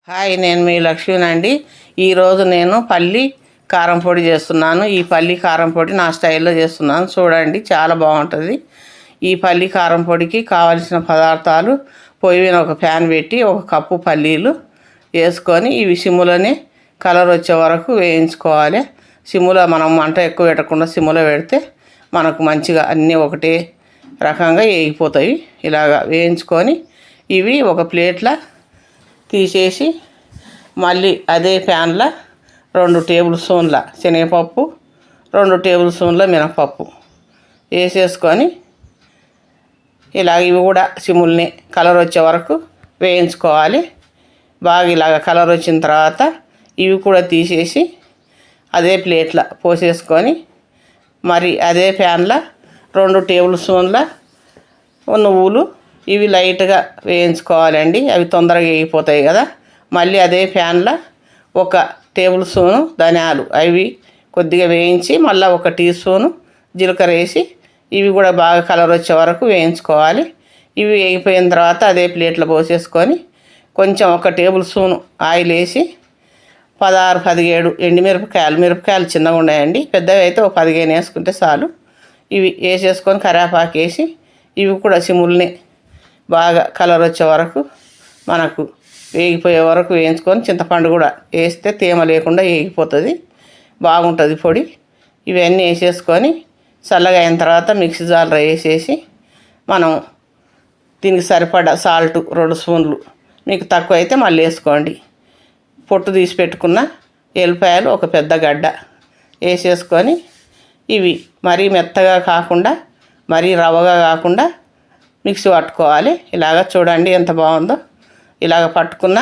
Hi, నేను మీ లక్ష్మీనండి. ఈరోజు నేను పల్లి కారం పొడి చేస్తున్నాను. ఈ పల్లి కారం పొడి నా స్టైల్లో చేస్తున్నాను, చూడండి, చాలా బాగుంటుంది. ఈ పల్లి కారం పొడికి కావలసిన పదార్థాలు: పొయ్యి మీద ఒక ప్యాన్ పెట్టి ఒక కప్పు పల్లీలు వేసుకొని ఇవి సిమ్లోనే కలర్ వచ్చే వరకు వేయించుకోవాలి. సిమ్లో మనం మంట ఎక్కువ పెట్టకుండా సిమ్లో పెడితే మనకు మంచిగా అన్నీ ఒకటే రకంగా వేగిపోతాయి. ఇలాగా వేయించుకొని ఇవి ఒక ప్లేట్లో తీసేసి మళ్ళీ అదే ప్యాన్లో 2 టేబుల్ స్పూన్ల శనగపప్పు, 2 టేబుల్ స్పూన్ల మినపప్పు వేసేసుకొని ఇలాగ ఇవి కూడా సిమ్ముల్ని కలర్ వచ్చే వరకు వేయించుకోవాలి. బాగా ఇలాగ కలర్ వచ్చిన తర్వాత ఇవి కూడా తీసేసి అదే ప్లేట్లో పోసేసుకొని మరి అదే ప్యాన్లో 2 టేబుల్ స్పూన్ల నువ్వులు ఇవి లైట్గా వేయించుకోవాలండి. అవి తొందరగా వేగిపోతాయి కదా. మళ్ళీ అదే ప్యాన్లో 1 టేబుల్ స్పూను ధనియాలు అవి కొద్దిగా వేయించి మళ్ళీ 1 టీ స్పూను జీలకర్ర వేసి ఇవి కూడా బాగా కలర్ వచ్చే వరకు వేయించుకోవాలి. ఇవి వేగిపోయిన తర్వాత అదే ప్లేట్లో పోసేసుకొని కొంచెం 1 టేబుల్ స్పూను ఆయిల్ వేసి 16-17 మిరపకాయలు చిన్నగా ఉన్నాయండి, పెద్దవి అయితే 15 వేసుకుంటే చాలు. ఇవి వేసేసుకొని కరివేపాకు వేసి ఇవి కూడా సిమ్ముల్ని బాగా కలర్ వచ్చే వరకు మనకు వేగిపోయే వరకు వేయించుకొని చింతపండు కూడా వేస్తే తేమ లేకుండా వేగిపోతుంది, బాగుంటుంది పొడి. ఇవన్నీ వేసేసుకొని చల్లగా అయిన తర్వాత మిక్సీ జార్లో వేసేసి మనం దీనికి సరిపడా సాల్ట్ 2 స్పూన్లు, మీకు తక్కువ అయితే మళ్ళీ వేసుకోండి. పొట్టు తీసి పెట్టుకున్న ఎల్లిపాయలు 1 పెద్ద గడ్డ వేసేసుకొని ఇవి మరీ మెత్తగా కాకుండా మరీ రవ్వగా కాకుండా మిక్సీ పట్టుకోవాలి. ఇలాగ చూడండి ఎంత బాగుందో. ఇలాగ పట్టుకున్న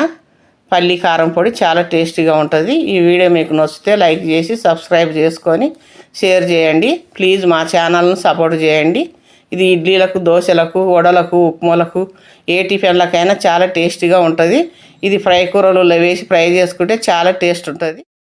పల్లి కారం పొడి చాలా టేస్టీగా ఉంటుంది. ఈ వీడియో మీకు నచ్చితే లైక్ చేసి సబ్స్క్రైబ్ చేసుకొని షేర్ చేయండి. ప్లీజ్ మా ఛానల్ను సపోర్ట్ చేయండి. ఇది ఇడ్లీలకు, దోశలకు, వడలకు, ఉప్మాలకు, ఏ టిఫిన్లకైనా చాలా టేస్టీగా ఉంటుంది. ఇది ఫ్రై కూరలలో వేసి ఫ్రై చేసుకుంటే చాలా టేస్ట్ ఉంటుంది.